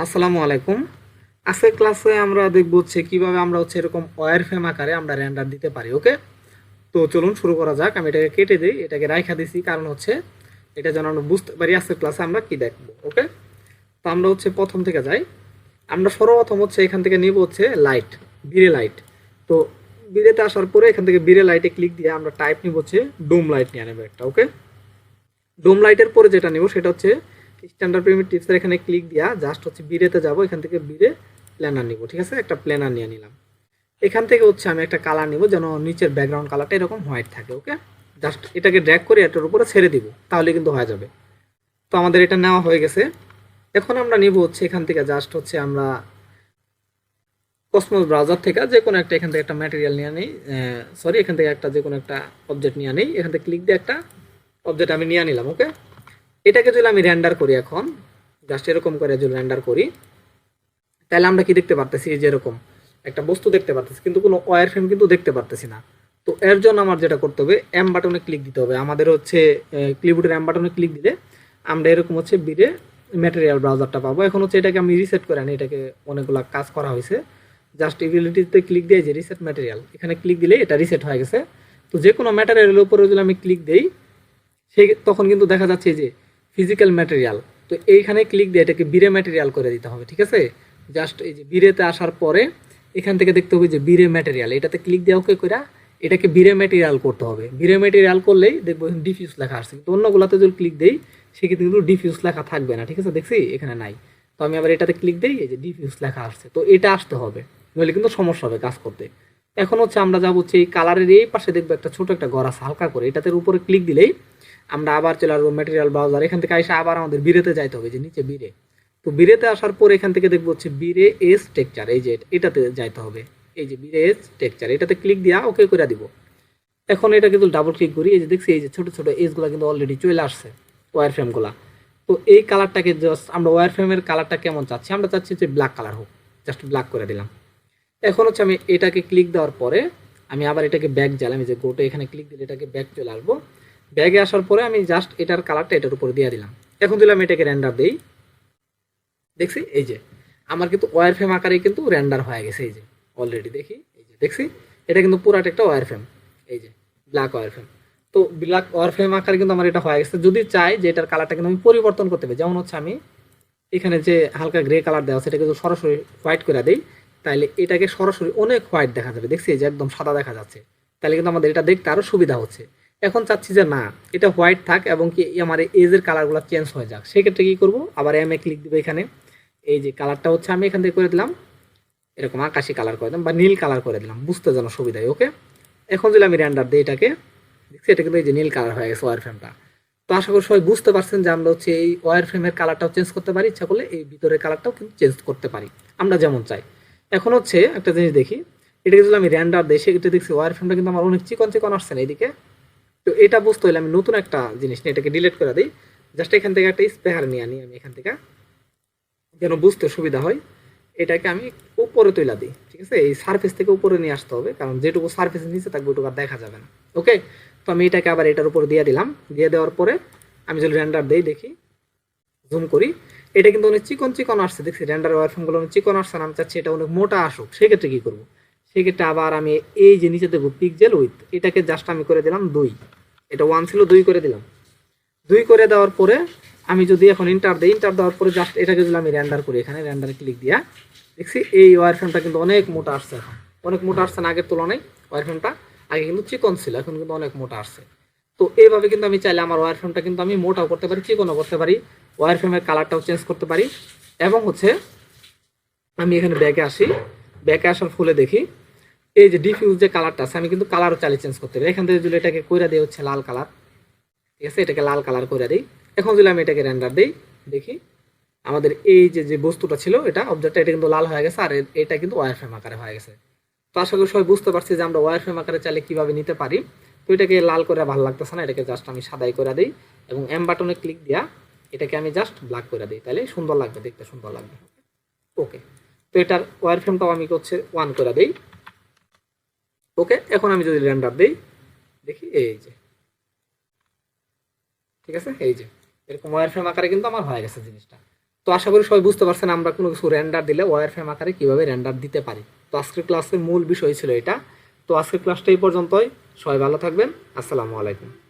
আসসালামু আলাইকুম। আজকের ক্লাসে আমরা দেখব কিভাবে আমরা এরকম ওয়্যারফ্রেম আকারে আমরা রেন্ডার দিতে পারি। ওকে, তো চলুন শুরু করা যাক। আমি এটাকে কেটে দিই, এটাকে রাইখা দিছি, কারণ এটা যেন আমরা বুঝতে পারি আজকের ক্লাসে আমরা কি দেখব। ওকে, তো আমরা প্রথম থেকে যাই। আমরা সর্বপ্রথম এখান থেকে নিব লাইট, বিরে লাইট। তো বিরেতে আসার পরে এখান থেকে বিরে লাইটে ক্লিক দিয়ে আমরা টাইপ নিব ডোম লাইট নিয়ে নেব একটা। ওকে, ডোম লাইটের পরে যেটা নিব সেটা স্ট্যান্ডার্ড প্রিমিটিভস এর এখানে ক্লিক দিয়া জাস্ট বিরেতে যাব, এখান থেকে বিরে প্ল্যানার নিব। ঠিক আছে, একটা প্ল্যানার নিয়ে নিলাম। এখান থেকে আমি একটা কালার নিব যেন নিচের ব্যাকগ্রাউন্ড কালারটা এরকম হোয়াইট থাকে। ওকে, জাস্ট এটাকে ড্র্যাগ করে এটার উপরে ছেড়ে দিব, তাহলে কিন্তু হয়ে যাবে। তো আমাদের এটা নেওয়া হয়ে গেছে। এখন আমরা নিব এখান থেকে জাস্ট আমরা কসমোস ব্রাউজার থেকে যে কোনো একটা এখান থেকে একটা ম্যাটেরিয়াল নিয়ে নেই, সরি এখান থেকে একটা যে কোনো একটা অবজেক্ট নিয়ে নেই। এখান থেকে ক্লিক দিয়ে একটা অবজেক্ট আমি নিয়ে নিলাম। ওকে, এটাকে যদি আমি রেন্ডার করি, এখন জাস্ট এরকম করে যদি রেন্ডার করি, তাহলে আমরা কি দেখতে পারতেছি, যে এরকম একটা বস্তু দেখতে পারতেছি, কিন্তু কোনো ওয়্যার ফ্রেম কিন্তু দেখতে পারতেছি না। তো এর জন্য আমার যেটা করতে হবে, এম বাটনে ক্লিক দিতে হবে। আমাদের ক্লিপবোর্ডের এম বাটনে ক্লিক দিলে আমরা এরকম বিরে ম্যাটেরিয়াল ব্রাউজারটা পাবো। এখন এটাকে আমি রিসেট করে আনি, এটাকে অনেকগুলো কাজ করা হয়েছে। জাস্ট ইবিলিটিতে ক্লিক দিয়ে যে রিসেট ম্যাটেরিয়াল, এখানে ক্লিক দিলে এটা রিসেট হয়ে গেছে। তো যে কোনো ম্যাটেরিয়ালের উপরে যদি আমি ক্লিক দিই, তখন কিন্তু দেখা যাচ্ছে যে ফিজিক্যাল ম্যাটেরিয়াল। তো এইখানে ক্লিক দিয়ে এটাকে বিরে ম্যাটেরিয়াল করে দিতে হবে। ঠিক আছে, জাস্ট এই যে বিরেতে আসার পরে এখান থেকে দেখতে হবে যে বিরে ম্যাটেরিয়াল, এটাতে ক্লিক দিয়ে ওকে করে এটাকে বিরে ম্যাটেরিয়াল করতে হবে। বিরে ম্যাটেরিয়াল করলেই দেখবো ডিফিউজ লেখা আসছে, কিন্তু অন্যগুলোতে যদি ক্লিক দেই সেক্ষেত্রে কিন্তু ডিফিউজ লেখা থাকবে না। ঠিক আছে, দেখছি এখানে নাই। তো আমি আবার এটাতে ক্লিক দিই, এই যে ডিফিউজ লেখা আসছে। তো এটা আসতে হবে, নইলে কিন্তু সমস্যা হবে কাজ করতে। এখন আমরা যাবো এই কালারের এই পাশে, দেখবো একটা ছোট একটা ঘর আছে হালকা করে, এটাতে উপরে ক্লিক দিলেই আমরা আবার চলে আসবো ম্যাটেরিয়াল ব্রাউজার। এখান থেকে এসে আবার আমাদের বিরেতে যাইতে হবে, যে নিচে বিরে। তো বিরেতে আসার পর এখান থেকে দেখবো বিরে এস টেক্সচার, এই যে এটাতে যাইতে হবে, এই যে বিরে এস টেক্সচার, এটাতে ক্লিক দিয়া ওকে করে দিব। এখন এটা কিন্তু ডাবল ক্লিক করি, এই যে দেখছি এই যে ছোট ছোট এজগুলো কিন্তু অলরেডি চলে আসছে, ওয়্যার ফ্রেমগুলা। তো এই কালারটাকে জাস্ট আমরা ওয়্যার ফ্রেমের কালারটা কেমন চাচ্ছি, আমরা চাচ্ছি যে ব্ল্যাক কালার হোক, জাস্ট ব্ল্যাক করে দিলাম। এখন আমি এটাকে ক্লিক দেওয়ার পরে আমি আবার এটাকে ব্যাক জ্বালাম, যে গোটে এখানে ক্লিক দিলে এটাকে ব্যাক চলে আসবো। ব্যাগে আসার পরে আমি জাস্ট এটার কালারটা এটার উপর দিয়ে দিলাম। এখন দিলাম এটাকে রেন্ডার দেই, দেখছি এই যে আমার কিন্তু ওয়্যার ফ্রেম আকারে কিন্তু রেন্ডার হয়ে গেছে। এই যে অলরেডি দেখি, এই যে দেখছি এটা কিন্তু পুরাটা একটা ওয়্যার ফ্রেম, এই যে ব্ল্যাক ওয়্যার ফ্রেম। তো ব্ল্যাক ওয়্যার ফ্রেম আকারে কিন্তু আমার এটা হয়ে গেছে। যদি চাই যে এটার কালারটা কিন্তু আমি পরিবর্তন করতে পারি, যেমন আমি এখানে যে হালকা গ্রে কালার দেওয়া আছে এটাকে যদি সরাসরি হোয়াইট করে দেই, তাহলে এটাকে সরাসরি অনেক হোয়াইট দেখা যাবে। দেখছি যে একদম সাদা দেখা যাচ্ছে, তাহলে কিন্তু আমাদের এটা দেখতে আরো সুবিধা হচ্ছে। এখন চাচ্ছি যে না, এটা হোয়াইট থাক এবং কি আমার এজের কালারগুলো চেঞ্জ হয়ে যাক। সেক্ষেত্রে কি করব, আবার এম এ ক্লিক দিব। এখানে এই যে কালারটা আমি এখান থেকে করে দিলাম এরকম আকাশি কালার করে দিলাম, বা নীল কালার করে দিলাম, বুঝতে যেন সুবিধা হয়। ওকে, এখন যদি আমি রেন্ডার দিই এটাকে, দেখছি এটা কিন্তু এই যে নীল কালার হয়ে গেছে ওয়্যার ফ্রেমটা। তো আশা করি সবাই বুঝতে পারছেন যে আমরা এই ওয়্যার ফ্রেমের কালারটাও চেঞ্জ করতে পারি, ইচ্ছা করলে এই ভিতরের কালারটাও কিন্তু চেঞ্জ করতে পারি আমরা যেমন চাই। এখন একটা জিনিস দেখি, এটাকে যদি আমি রেন্ডার দিই, সেক্ষেত্রে দেখছি ওয়্যার ফ্রেমটা কিন্তু আমার অনেক চিকন চিকন আসছে না এইদিকে। তো এটা বুঝতে হলে আমি নতুন একটা জিনিস নিয়ে এটাকে ডিলিট করে দিই। জাস্ট এখান থেকে একটা স্পেয়ার নিয়ে আনি আমি এখান থেকে, যেন বুঝতে সুবিধা হয়। এটাকে আমি উপরে তুলে দিই। ঠিক আছে, এই সারফেস থেকে উপরে নিয়ে আসতে হবে, কারণ যেটুকু সারফেসের নিচে থাকবে ওটুকু আর দেখা যাবে না। ওকে, তো আমি এটাকে আবার এটার উপর দিয়ে দিলাম। দিয়ে দেওয়ার পরে আমি যদি রেন্ডার দেই, দেখি জুম করি, এটা কিন্তু অনেক চিকন চিকন আসছে। দেখছি রেন্ডার ওয়ারফ্রেমগুলো অনেক চিকন আসছে, আমি চাচ্ছি এটা অনেক মোটা আসুক। সেক্ষেত্রে কি করবো, সেক্ষেত্রে আবার আমি এই যে নিচে দেবো পিক্সেল উইথ, এটাকে জাস্ট আমি করে দিলাম 2, এটা 1 ছিল 2 করে দিলাম। 2 করে দেওয়ার পরে আমি যদি এখন ইন্টার দিই, ইন্টার দেওয়ার পরে জাস্ট এটাকে যদি আমি রেন্ডার করি, এখানে রেন্ডারে ক্লিক দিয়া দেখছি এই ওয়ারফ্রেমটা কিন্তু অনেক মোটা আসছে। এখন অনেক মোটা আসছে না আগের তুলনায়। ওয়ারফ্রেমটা আগে কিন্তু চিকন ছিল, এখন কিন্তু অনেক মোটা আসছে। তো এইভাবে কিন্তু আমি চাইলে আমার ওয়ারফ্রেমটা কিন্তু আমি মোটাও করতে পারি, চিকনও করতে পারি, ওয়ারফ্রেমের কালারটাও চেঞ্জ করতে পারি। এবং আমি এখানে ব্যাকে আসি, ব্যাকে আসার ফলে দেখি এই যে ডিফিউজ যে কালারটা আছে, আমি কিন্তু কালারও চাইলে চেঞ্জ করতে পারি। এখান থেকে যদি এটাকে কইরা দিই লাল কালার, ঠিক আছে, এটাকে লাল কালার করে দিই। এখন যদি আমি এটাকে রেন্ডার দিই, দেখি আমাদের এই যে বস্তুটা ছিল, এটা অবজেক্টটা, এটা কিন্তু লাল হয়ে গেছে, আর এটা কিন্তু ওয়্যারফ্রেম আকারে হয়ে গেছে। তো আশা করি সবাই বুঝতে পারছি যে আমরা ওয়্যারফ্রেম আকারে চাইলে কিভাবে নিতে পারি। তো এটাকে লাল করে ভালো লাগতেছে না, এটাকে জাস্ট আমি সাদাই করে দিই এবং এম বাটনে ক্লিক দিয়া এটাকে আমি জাস্ট ব্ল্যাক করে দিই, তাহলে সুন্দর লাগবে, দেখতে সুন্দর লাগবে। ওকে, তো এটার ওয়্যারফ্রেমটাও আমি 1 করে দিই। ওকে, এখন আমি যদি রেন্ডার দিই, দেখি এই যে, ঠিক আছে, এই যে এরকম ওয়্যারফ্রেম আকারে কিন্তু আমার হয়ে গেছে জিনিসটা। তো আশা করি সবাই বুঝতে পারছেন আমরা কোনো কিছু রেন্ডার দিলে ওয়্যারফ্রেম আকারে কীভাবে রেন্ডার দিতে পারি। তো আজকের ক্লাসের মূল বিষয় ছিল এটা। তো আজকের ক্লাসটা এই পর্যন্তই। সবাই ভালো থাকবেন। আসসালামু আলাইকুম।